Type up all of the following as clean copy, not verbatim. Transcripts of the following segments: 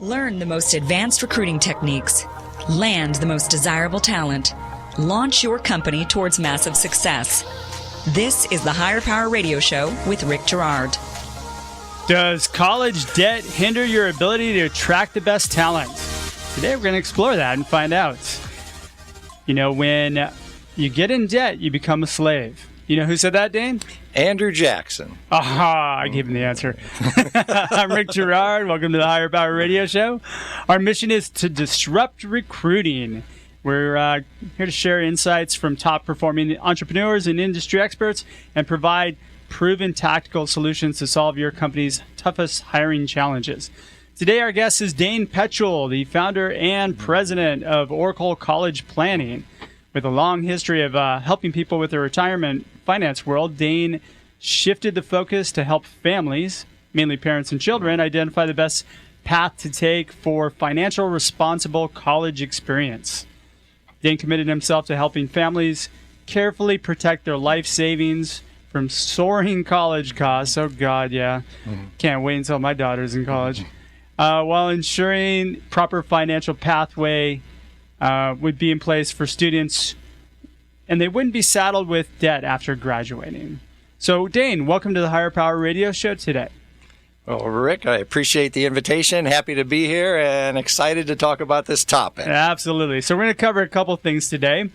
Learn the most advanced recruiting techniques. Land the most desirable talent. Launch your company towards massive success. This is the Higher Power Radio Show with Rick Girard. Does college debt hinder your ability to attract the best talent? Today we're going to explore that and find out. You know, when you get in debt, you become a slave. You know who said that, Dane? Andrew Jackson. Aha, I gave him the answer. I'm Rick Girard. Welcome to the Higher Power Radio Show. Our mission is to disrupt recruiting. We're here to share insights from top-performing entrepreneurs and industry experts and provide proven tactical solutions to solve your company's toughest hiring challenges. Today, our guest is Dane Petchul, the founder and president of Oracle College Planning. With a long history of helping people with their retirement finance world, Dane shifted the focus to help families, mainly parents and children, identify the best path to take for financial responsible college experience. Dane committed himself to helping families carefully protect their life savings from soaring college costs. Oh, God, yeah. Can't wait until my daughter's in college. While ensuring proper financial pathway would be in place for students, and they wouldn't be saddled with debt after graduating. So, Dane, welcome to the Higher Power Radio Show today. Well, Rick, I appreciate the invitation. Happy to be here and excited to talk about this topic. Absolutely. So we're going to cover a couple things today.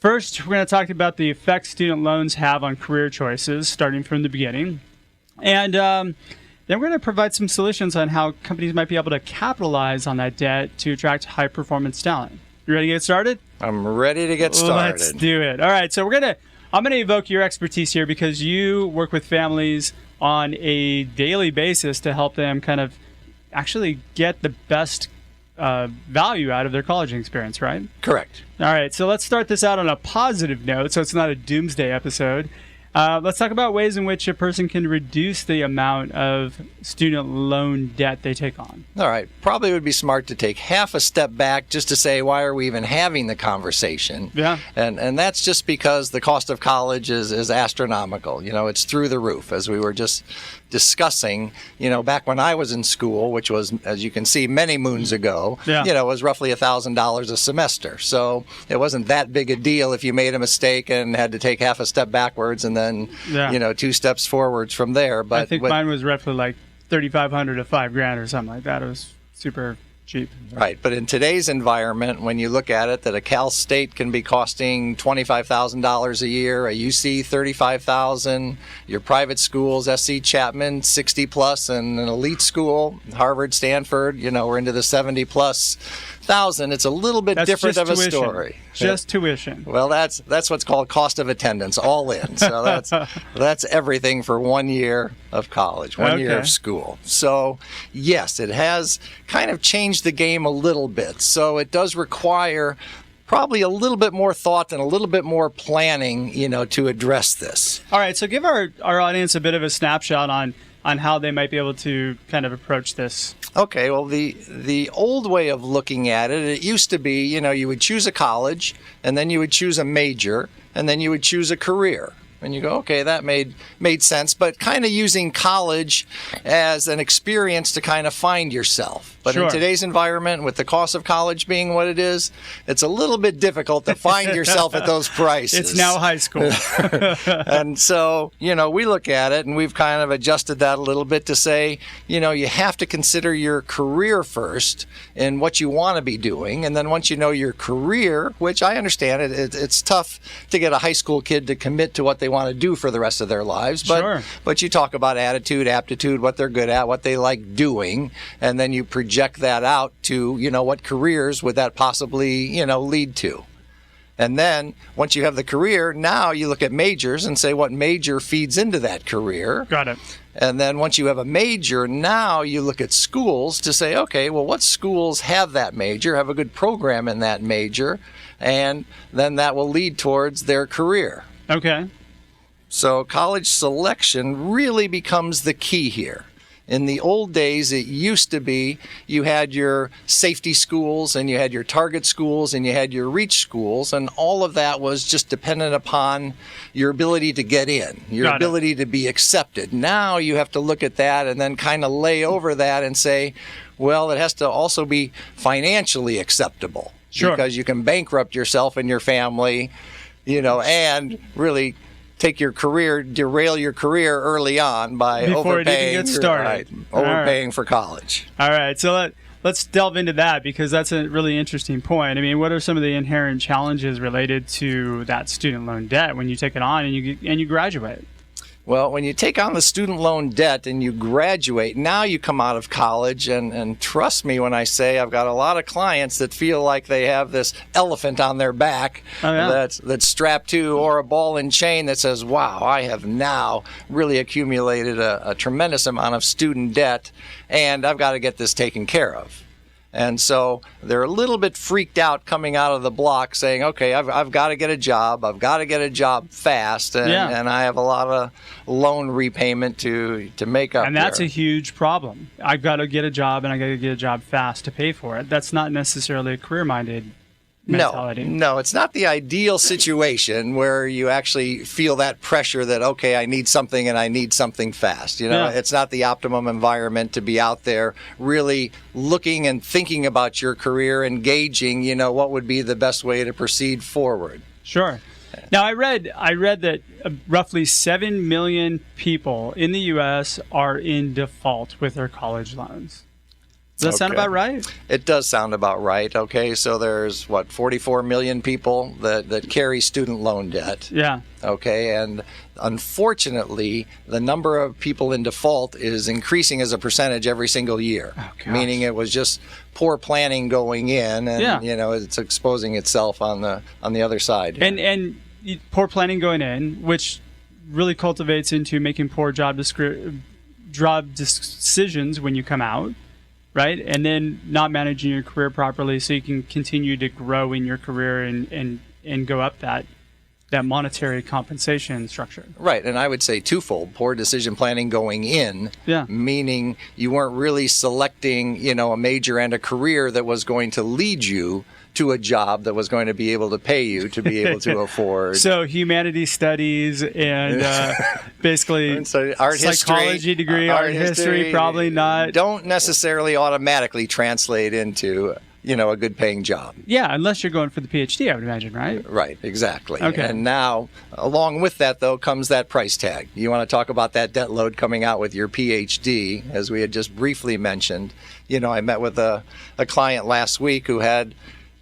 First, we're going to talk about the effect student loans have on career choices, starting from the beginning. And then we're going to provide some solutions on how companies might be able to capitalize on that debt to attract high-performance talent. You ready to get started? I'm ready to get started. Let's do it. All right, so I'm going to evoke your expertise here because you work with families on a daily basis to help them kind of actually get the best value out of their college experience, right? Correct. All right, so let's start this out on a positive note so it's not a doomsday episode. Let's talk about ways in which a person can reduce the amount of student loan debt they take on. All right. Probably would be smart to take half a step back just to say, why are we even having the conversation? Yeah. And that's just because the cost of college is astronomical. You know, it's through the roof, as we were just discussing. You know, back when I was in school, which was, as you can see, many moons ago, yeah, you know, it was roughly $1,000 a semester. So it wasn't that big a deal if you made a mistake and had to take half a step backwards and then, you know, 2 steps forwards from there. But I think mine was roughly like $3,500 to $5,000 or something like that. It was super cheap. Right. But in today's environment, when you look at it, that a Cal State can be costing $25,000 a year, a UC $35,000, your private schools, SC Chapman, 60 plus, and an elite school, Harvard, Stanford, you know, we're into the 70 plus thousand. It's a little bit different of a story. Just tuition. Well, that's what's called cost of attendance, all in. So that's everything for 1 year of college, one year of school. So yes, it has kind of changed the game a little bit. So it does require probably a little bit more thought and a little bit more planning, you know, to address this. All right. So give our audience a bit of a snapshot on how they might be able to kind of approach this. Okay, well, the old way of looking at it, it used to be, you know, you would choose a college, and then you would choose a major, and then you would choose a career. And you go, okay, that made sense, but kind of using college as an experience to kind of find yourself. But in today's environment, with the cost of college being what it is, it's a little bit difficult to find yourself at those prices. It's now high school. And so, you know, we look at it and we've kind of adjusted that a little bit to say, you know, you have to consider your career first and what you want to be doing. And then once you know your career, which I understand it's tough to get a high school kid to commit to what they want to do for the rest of their lives. But you talk about attitude, aptitude, what they're good at, what they like doing, and then you project that out to, you know, what careers would that possibly, you know, lead to. And then once you have the career, now you look at majors and say what major feeds into that career. Got it. And then once you have a major, now you look at schools to say, okay, well, what schools have that major, have a good program in that major, and then that will lead towards their career. Okay. So college selection really becomes the key here. In the old days, it used to be you had your safety schools and you had your target schools and you had your reach schools, and all of that was just dependent upon your ability to get in, your ability to be accepted. Now you have to look at that and then kind of lay over that and say, well, it has to also be financially acceptable. Sure. Because you can bankrupt yourself and your family, and really take your career, derail your career early on by Before it overpaying. even gets started. Overpaying for college. All right, so let's delve into that, because that's a really interesting point. I mean, what are some of the inherent challenges related to that student loan debt when you take it on and you graduate? Well, when you take on the student loan debt and you graduate, now you come out of college, and trust me when I say I've got a lot of clients that feel like they have this elephant on their back that's strapped to, or a ball and chain that says, wow, I have now really accumulated a tremendous amount of student debt, and I've got to get this taken care of. And so they're a little bit freaked out coming out of the block saying, okay, I've got to get a job. I've got to get a job fast. And I have a lot of loan repayment to make up. And that's a huge problem. I've got to get a job, and I got to get a job fast to pay for it. That's not necessarily a career-minded mentality. No, it's not the ideal situation where you actually feel that pressure that, okay, I need something and I need something fast. It's not the optimum environment to be out there really looking and thinking about your career, engaging, what would be the best way to proceed forward. Sure. Now, I read that roughly 7 million people in the U.S. are in default with their college loans. Does that sound about right? It does sound about right. Okay, so there's 44 million people that carry student loan debt. Yeah. Okay, and unfortunately, the number of people in default is increasing as a percentage every single year. Oh, meaning it was just poor planning going in, and it's exposing itself on the other side. And poor planning going in, which really cultivates into making poor job decisions when you come out. Right? And then not managing your career properly so you can continue to grow in your career and go up that monetary compensation structure. Right. And I would say twofold. Poor decision planning going in, meaning you weren't really selecting, a major and a career that was going to lead you to a job that was going to be able to pay you to be able to afford. So humanities studies and basically so art psychology degree, art history, probably not. Don't necessarily automatically translate into, a good paying job. Yeah, unless you're going for the PhD, I would imagine, right? Right, exactly. Okay. And now, along with that, though, comes that price tag. You want to talk about that debt load coming out with your PhD, as we had just briefly mentioned. I met with a client last week who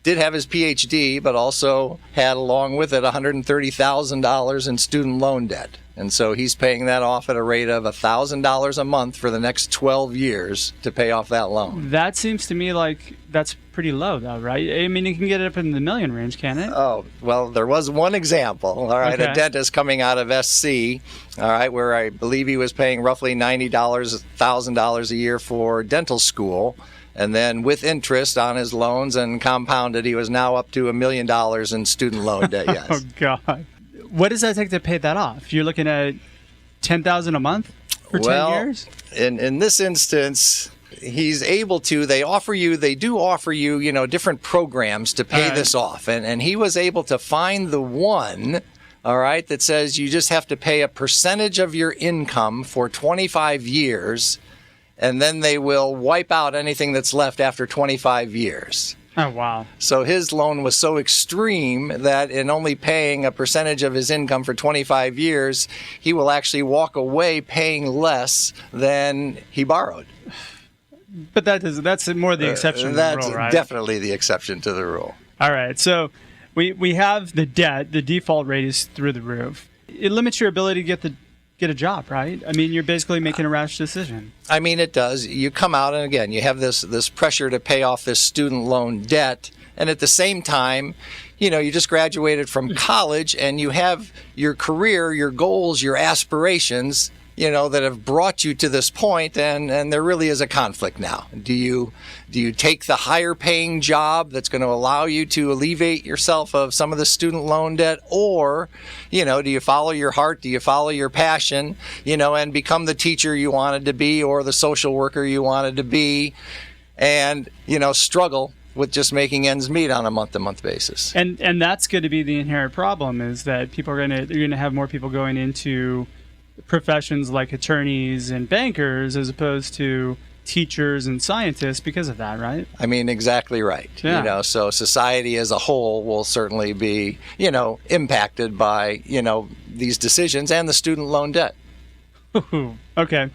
did have his PhD, but also had along with it $130,000 in student loan debt. And so he's paying that off at a rate of $1,000 a month for the next 12 years to pay off that loan. That seems to me like that's pretty low, though, right? I mean, you can get it up in the million range, can't it? Oh, well, there was one example, all right, okay. A dentist coming out of SC, all right, where I believe he was paying roughly $1,000 a year for dental school. And then with interest on his loans and compounded, he was now up to $1 million in student loan debt, yes. Oh, God. What does that take to pay that off? You're looking at $10,000 a month for 10 years? In this instance, he's able to. They do offer you, different programs to pay this off. And he was able to find the one, all right, that says you just have to pay a percentage of your income for 25 years, and then they will wipe out anything that's left after 25 years. Oh, wow. So his loan was so extreme that in only paying a percentage of his income for 25 years, he will actually walk away paying less than he borrowed. But that's more the exception to the rule, right? That's definitely the exception to the rule. All right. So we have the debt. The default rate is through the roof. It limits your ability to get a job, right? I mean, you're basically making a rash decision. I mean, it does. You come out, and again, you have this pressure to pay off this student loan debt, and at the same time, you just graduated from college, and you have your career, your goals, your aspirations, that have brought you to this point, and there really is a conflict now. Do you take the higher paying job that's going to allow you to alleviate yourself of some of the student loan debt, or, do you follow your heart? Do you follow your passion, and become the teacher you wanted to be or the social worker you wanted to be, and, struggle with just making ends meet on a month-to-month basis? And that's going to be the inherent problem, is that you're going to have more people going into professions like attorneys and bankers as opposed to teachers and scientists because of that, right? I mean, exactly right. Yeah. So society as a whole will certainly be, impacted by, these decisions and the student loan debt. Okay.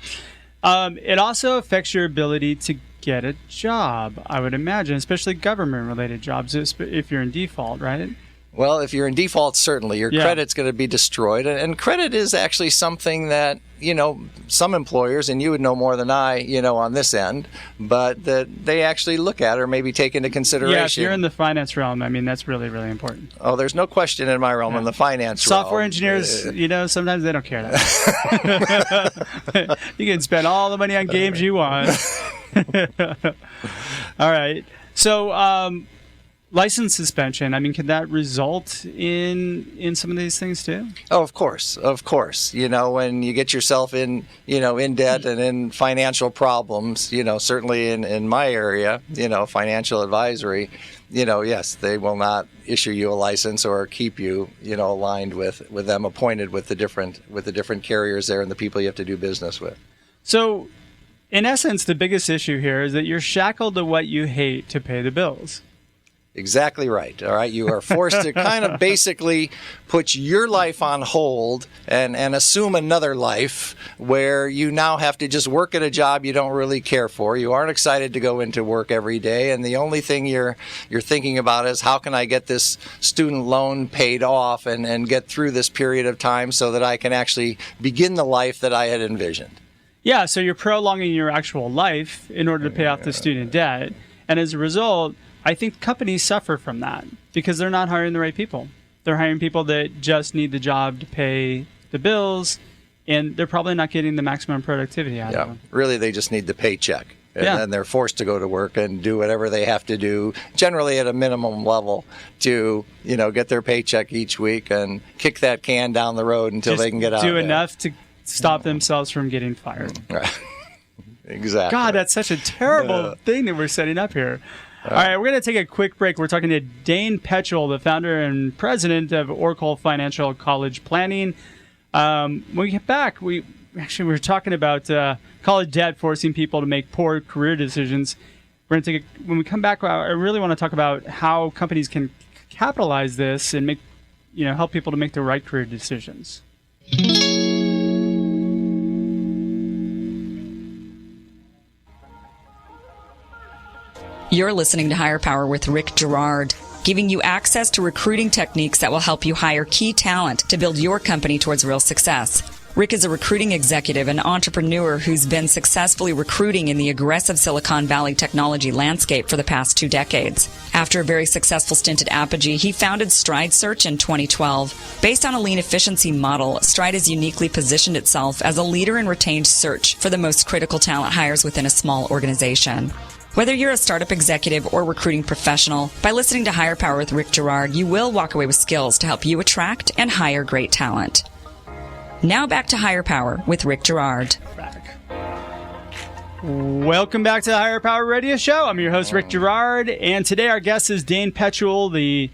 It also affects your ability to get a job, I would imagine, especially government-related jobs if you're in default, right? Well, if you're in default, certainly your credit's going to be destroyed. And credit is actually something that, some employers, and you would know more than I, on this end, but that they actually look at or maybe take into consideration. Yeah, if you're in the finance realm, I mean, that's really, really important. Oh, there's no question in my realm, in the finance Software realm. engineers, sometimes they don't care that. You can spend all the money on games you want. All right. So, license suspension, I mean, can that result in some of these things too? Oh, of course. When you get yourself in debt and in financial problems, certainly in my area, financial advisory, yes, they will not issue you a license or keep you, aligned with them, appointed with the different carriers there and the people you have to do business with. So, in essence, the biggest issue here is that you're shackled to what you hate to pay the bills. Exactly right. All right. You are forced to kind of basically put your life on hold and assume another life where you now have to just work at a job you don't really care for. You aren't excited to go into work every day. And the only thing you're thinking about is, how can I get this student loan paid off and get through this period of time so that I can actually begin the life that I had envisioned? Yeah. So you're prolonging your actual life in order to pay off the student debt. And as a result, I think companies suffer from that because they're not hiring the right people. They're hiring people that just need the job to pay the bills, and they're probably not getting the maximum productivity out of them. Really, they just need the paycheck. And then they're forced to go to work and do whatever they have to do, generally at a minimum level, to get their paycheck each week and kick that can down the road until they can get out. Do enough to stop themselves from getting fired. Right. Exactly. God, that's such a terrible thing that we're setting up here. All right, we're going to take a quick break. We're talking to Dane Petchul, the founder and president of Oracle Financial College Planning. When we get back, we were talking about college debt forcing people to make poor career decisions. We're going to when we come back, I really want to talk about how companies can capitalize this and help people to make the right career decisions. You're listening to Higher Power with Rick Girard, giving you access to recruiting techniques that will help you hire key talent to build your company towards real success. Rick is a recruiting executive and entrepreneur who's been successfully recruiting in the aggressive Silicon Valley technology landscape for the past 2 decades. After a very successful stint at Apogee, he founded Stride Search in 2012. Based on a lean efficiency model, Stride has uniquely positioned itself as a leader in retained search for the most critical talent hires within a small organization. Whether you're a startup executive or recruiting professional, by listening to Higher Power with Rick Girard, you will walk away with skills to help you attract and hire great talent. Now back to Higher Power with Rick Girard. Welcome back to the Higher Power Radio Show. I'm your host, Rick Girard, and today our guest is Dane Petchul, the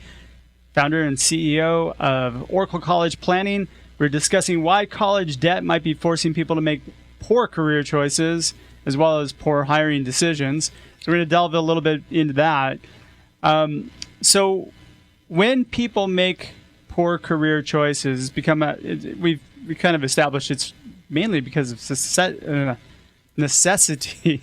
founder and CEO of Oracle College Planning. We're discussing why college debt might be forcing people to make poor career choices as well as poor hiring decisions. So we're going to delve a little bit into that. So when people make poor career choices, we've kind of established it's mainly because of necessity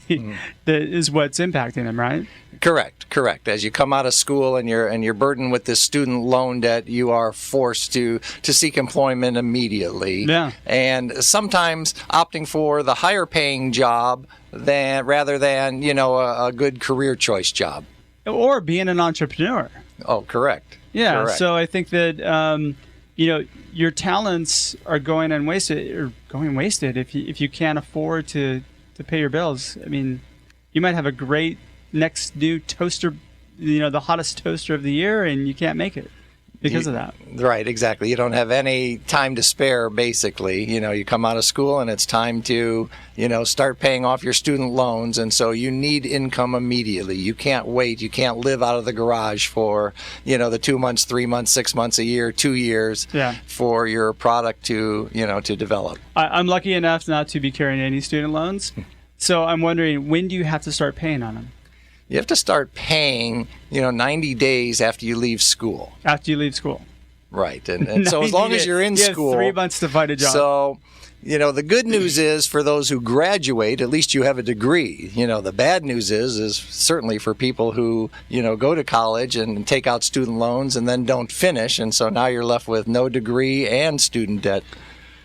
that is what's impacting them, right? Correct. As you come out of school and you're burdened with this student loan debt, you are forced to seek employment immediately. Yeah. And sometimes opting for the higher paying job rather than a good career choice job. Or being an entrepreneur. Oh, correct. Yeah. Correct. So I think that your talents are going wasted if you can't afford to pay your bills. I mean, you might have a great next new toaster, the hottest toaster of the year, and you can't make it because of that. Right, exactly. You don't have any time to spare, basically. You come out of school and it's time to, start paying off your student loans. And so you need income immediately. You can't wait. You can't live out of the garage for, the 2 months, 3 months, 6 months, a year, 2 years for your product to develop. I'm lucky enough not to be carrying any student loans. So I'm wondering, when do you have to start paying on them? You have to start paying, 90 days after you leave school. After you leave school. Right. And so as long as you're in school. You have 3 months to find a job. So, the good news is for those who graduate, at least you have a degree. The bad news is certainly for people who, go to college and take out student loans and then don't finish. And so now you're left with no degree and student debt.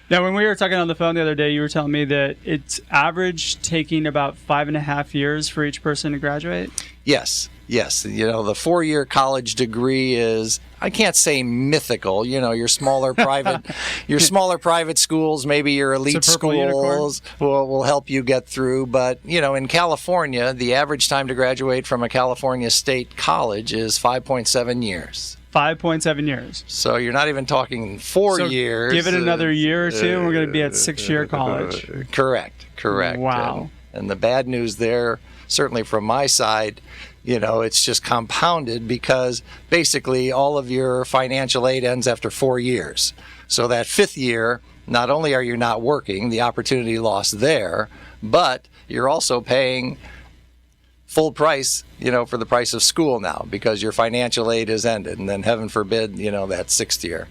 Now, when we were talking on the phone the other day, you were telling me that it's average taking about 5.5 years for each person to graduate? Yes. The 4-year college degree is, I can't say mythical. Your smaller private schools, maybe your elite schools will help you get through. But, in California, the average time to graduate from a California state college is 5.7 years. 5.7 years. So you're not even talking 4 years. Give it another year or two, and we're going to be at 6-year college. Correct. Wow. And the bad news there, certainly from my side, it's just compounded because basically all of your financial aid ends after 4 years. So that 5th year, not only are you not working, the opportunity lost there, but you're also paying full price, for the price of school now because your financial aid is ended. And then heaven forbid, that 6th year.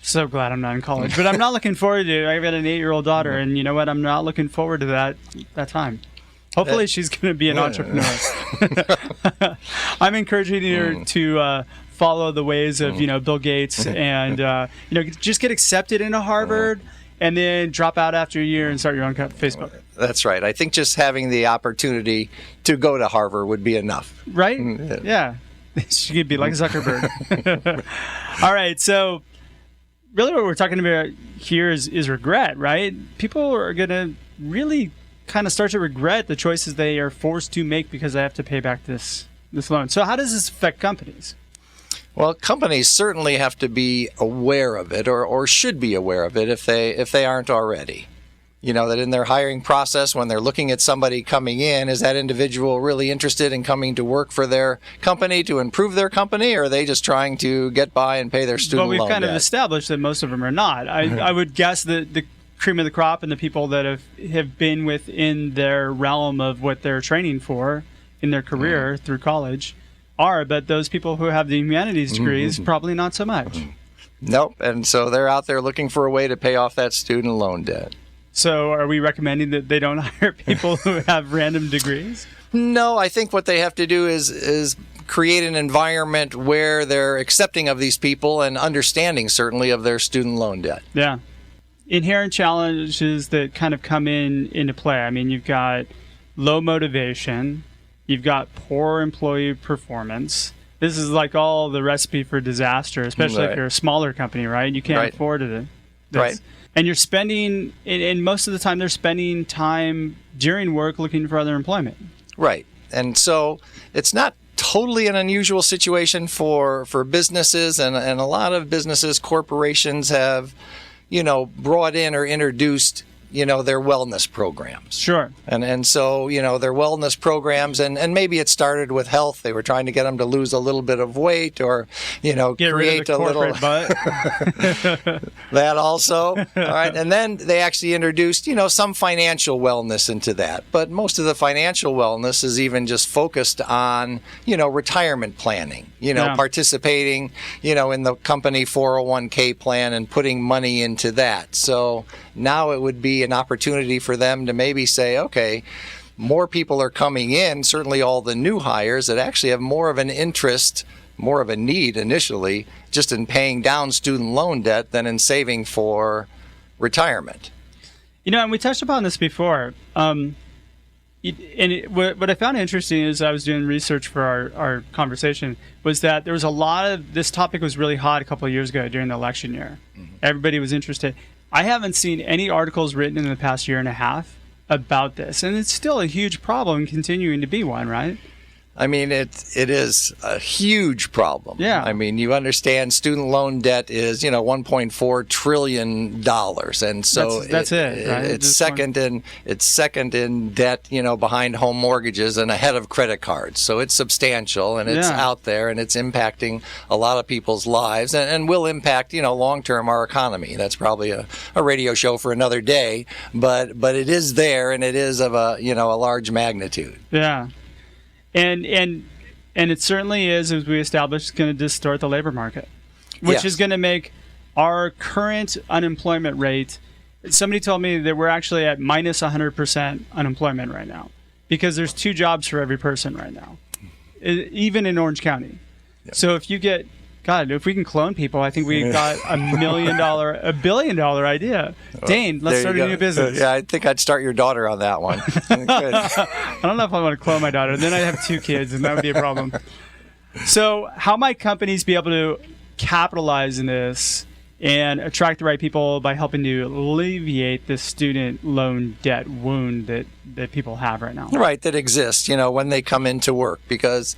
So glad I'm not in college, but I'm not looking forward to it. I've got an 8-year-old daughter, and you know what? I'm not looking forward to that time. Hopefully she's going to be an entrepreneur. I'm encouraging her to follow the ways of, Bill Gates and, just get accepted into Harvard and then drop out after a year and start your own Facebook. That's right. I think just having the opportunity to go to Harvard would be enough. Right? Yeah. She could be like Zuckerberg. All right. So really what we're talking about here is regret, right? People are going to really kind of start to regret the choices they are forced to make because they have to pay back this loan. So how does this affect companies? Well, companies certainly have to be aware of it or should be aware of it if they aren't already. That in their hiring process, when they're looking at somebody coming in, is that individual really interested in coming to work for their company to improve their company, or are they just trying to get by and pay their student loan debt? Well, we've kind of established that most of them are not. I would guess that the cream of the crop and the people that have been within their realm of what they're training for in their career through college are, but those people who have the humanities degrees, probably not so much. Nope. And so they're out there looking for a way to pay off that student loan debt. So are we recommending that they don't hire people who have random degrees? No, I think what they have to do is create an environment where they're accepting of these people and understanding, certainly, of their student loan debt. Yeah. Inherent challenges that kind of come into play. I mean, you've got low motivation. You've got poor employee performance. This is like all the recipe for disaster, especially if you're a smaller company, right? You can't afford it. Right. And you're spending, and most of the time they're spending time during work looking for other employment. Right. And so it's not totally an unusual situation for businesses, and a lot of businesses, corporations have, brought in or introduced their wellness programs. Sure. And so, their wellness programs, and maybe it started with health. They were trying to get them to lose a little bit of weight or, get create rid of the a little butt. That also. All right. And then they actually introduced, some financial wellness into that. But most of the financial wellness is even just focused on, retirement planning, participating, in the company 401k plan and putting money into that. So now it would be an opportunity for them to maybe say, okay, more people are coming in, certainly all the new hires that actually have more of an interest, more of a need initially, just in paying down student loan debt than in saving for retirement. And we touched upon this before. What I found interesting is I was doing research for our conversation was that there was a lot of this topic was really hot a couple of years ago during the election year. Mm-hmm. Everybody was interested. I haven't seen any articles written in the past year and a half about this, and it's still a huge problem, continuing to be one, right? I mean, it is a huge problem. Yeah. I mean, you understand student loan debt is, $1.4 trillion. And so that's it, right? It's second in debt, behind home mortgages and ahead of credit cards. So it's substantial, and it's out there, and it's impacting a lot of people's lives and will impact, long-term our economy. That's probably a radio show for another day, but it is there, and it is of a large magnitude. Yeah. And it certainly is, as we established, going to distort the labor market, which is going to make our current unemployment rate. Somebody told me that we're actually at minus 100% unemployment right now because there's 2 jobs for every person right now, even in Orange County. Yeah. So if we can clone people, I think we got $1 billion idea. Dane, let's start a new business. Yeah, I think I'd start your daughter on that one. I don't know if I want to clone my daughter. Then I'd have 2 kids, and that would be a problem. So how might companies be able to capitalize in this and attract the right people by helping to alleviate the student loan debt wound that people have right now? Right, that exists, when they come into work, because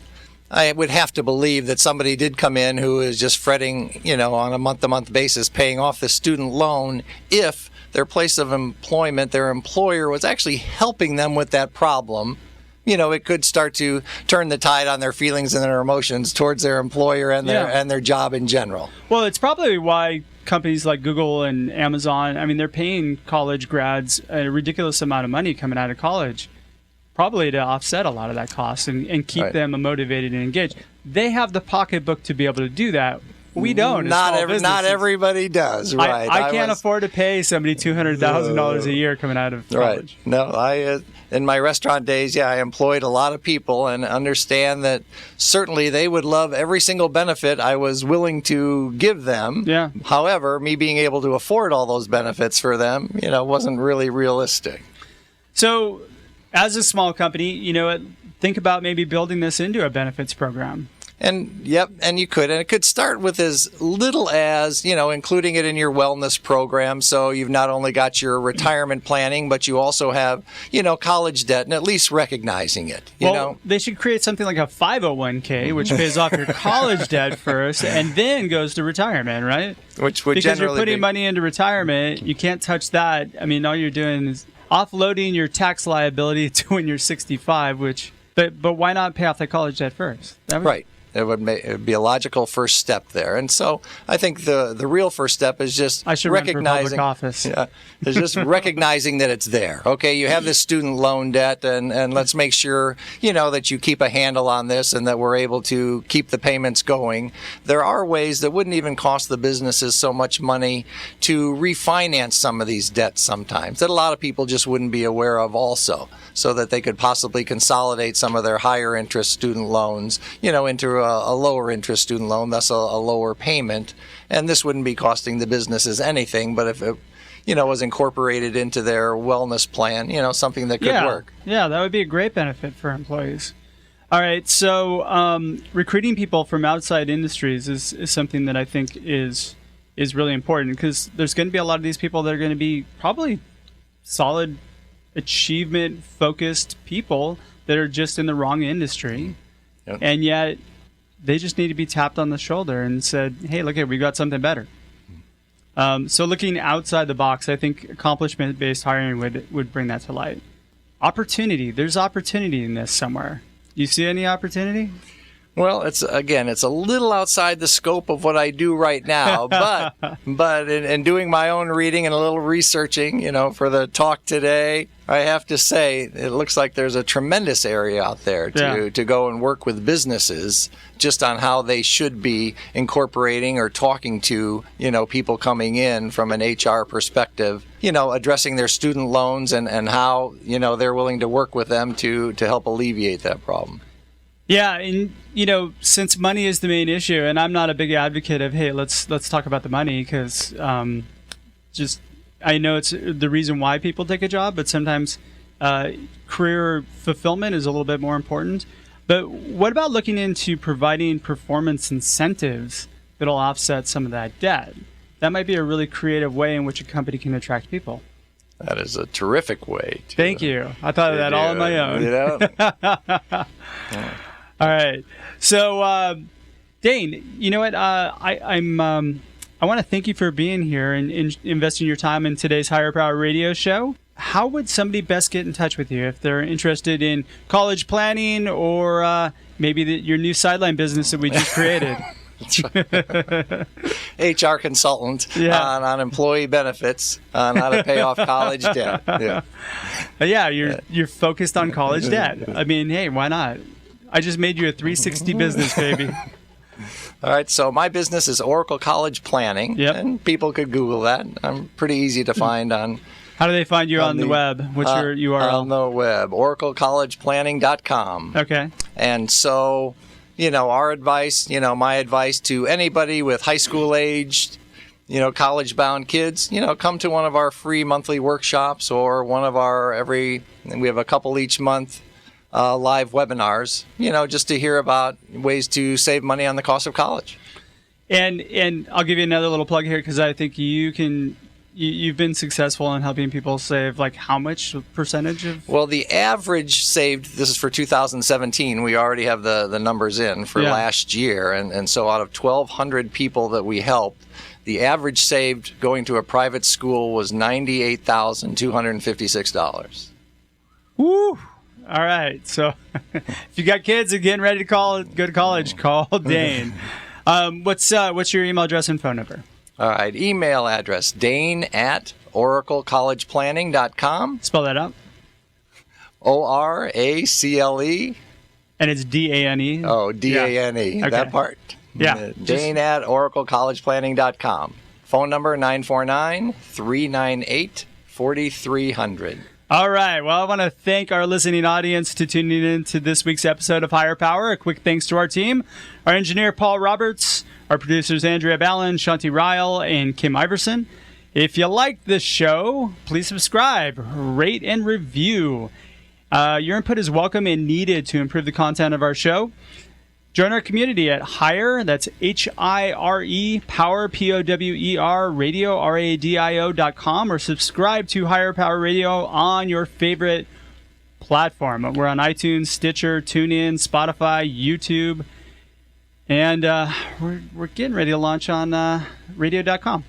I would have to believe that somebody did come in who is just fretting, on a month-to-month basis, paying off the student loan if their place of employment, their employer, was actually helping them with that problem. It could start to turn the tide on their feelings and their emotions towards their employer and their job in general. Well, it's probably why companies like Google and Amazon, they're paying college grads a ridiculous amount of money coming out of college, probably to offset a lot of that cost and keep them motivated and engaged. They have the pocketbook to be able to do that. We don't. Not everybody does, right? I can't afford to pay somebody $200,000 a year coming out of college. Right. No, in my restaurant days, I employed a lot of people and understand that certainly they would love every single benefit I was willing to give them. Yeah. However, me being able to afford all those benefits for them, wasn't really realistic. So, as a small company, think about maybe building this into a benefits program. And you could. And it could start with as little as, including it in your wellness program. So you've not only got your retirement planning, but you also have, college debt, and at least recognizing it. They should create something like a 501k, which pays off your college debt first and then goes to retirement, right? Which would because you're putting money into retirement, you can't touch that. All you're doing is offloading your tax liability to when you're 65, but why not pay off that college debt first? Right. It would be a logical first step there. And so I think the real first step is just recognizing office. Yeah, is just recognizing that it's there. Okay, you have this student loan debt, and let's make sure, that you keep a handle on this and that we're able to keep the payments going. There are ways that wouldn't even cost the businesses so much money to refinance some of these debts sometimes that a lot of people just wouldn't be aware of also, so that they could possibly consolidate some of their higher interest student loans, into a lower interest student loan, thus a lower payment. And this wouldn't be costing the businesses anything, but if it, was incorporated into their wellness plan, something that could work. Yeah, that would be a great benefit for employees. All right, so recruiting people from outside industries is something that I think is really important, because there's going to be a lot of these people that are going to be probably solid, achievement-focused people that are just in the wrong industry. Yep. And yet they just need to be tapped on the shoulder and said, hey, look here, we got something better. So looking outside the box, I think accomplishment-based hiring would bring that to light. Opportunity. There's opportunity in this somewhere. You see any opportunity? Well, it's a little outside the scope of what I do right now, but in doing my own reading and a little researching, for the talk today, I have to say it looks like there's a tremendous area out there to go and work with businesses just on how they should be incorporating or talking to, people coming in from an HR perspective, addressing their student loans and how, they're willing to work with them to help alleviate that problem. Yeah, and since money is the main issue, and I'm not a big advocate of, hey, let's talk about the money, because I know it's the reason why people take a job, but sometimes career fulfillment is a little bit more important. But what about looking into providing performance incentives that'll offset some of that debt? That might be a really creative way in which a company can attract people. That is a terrific way. Thank you. I thought of that all on my own. All right. So, Dane, you know what? I want to thank you for being here and investing your time in today's Higher Power Radio Show. How would somebody best get in touch with you if they're interested in college planning or maybe your new sideline business that we just created? HR consultant on employee benefits on how to pay off college debt. You're focused on college debt. I mean, hey, why not? I just made you a 360 business, baby. All right, so my business is Oracle College Planning, and people could Google that. I'm pretty easy to find on. How do they find you on the web? What's your URL? On the web, oraclecollegeplanning.com. Okay. And so, our advice, my advice to anybody with high school aged, college-bound kids, come to one of our free monthly workshops or one of our we have a couple each month, live webinars, just to hear about ways to save money on the cost of college. And I'll give you another little plug here because I think you've been successful in helping people save, like, how much percentage of? Well, the average saved, this is for 2017, we already have the numbers in for last year, and so out of 1,200 people that we helped, the average saved going to a private school was $98,256. Woo! All right, so if you got kids and getting ready to go to college, call Dane. What's your email address and phone number? All right, email address, dane@oraclecollegeplanning.com. Spell that out. ORACLE. And it's DANE. Oh, DANE, Okay. that part. Yeah. Dane@oraclecollegeplanning.com. Phone number 949-398-4300. All right. Well, I want to thank our listening audience to tuning in to this week's episode of Higher Power. A quick thanks to our team, our engineer, Paul Roberts, our producers, Andrea Ballin, Shanti Ryle, and Kim Iverson. If you like this show, please subscribe, rate, and review. Your input is welcome and needed to improve the content of our show. Join our community at Hire, that's HIRE, Power, POWER, Radio, RADIO.com, or subscribe to Higher Power Radio on your favorite platform. We're on iTunes, Stitcher, TuneIn, Spotify, YouTube, and we're getting ready to launch on radio.com.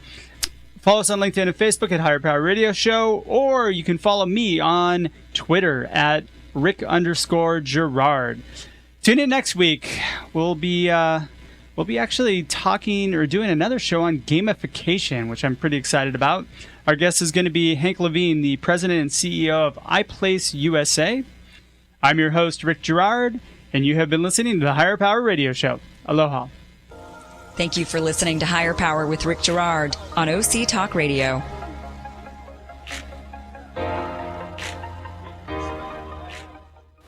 Follow us on LinkedIn and Facebook at Higher Power Radio Show, or you can follow me on Twitter at Rick_Gerard. Tune in next week. We'll be actually talking or doing another show on gamification, which I'm pretty excited about. Our guest is going to be Hank Levine, the president and CEO of iPlace USA. I'm your host, Rick Gerard, and you have been listening to the Higher Power Radio Show. Aloha. Thank you for listening to Higher Power with Rick Gerard on OC Talk Radio.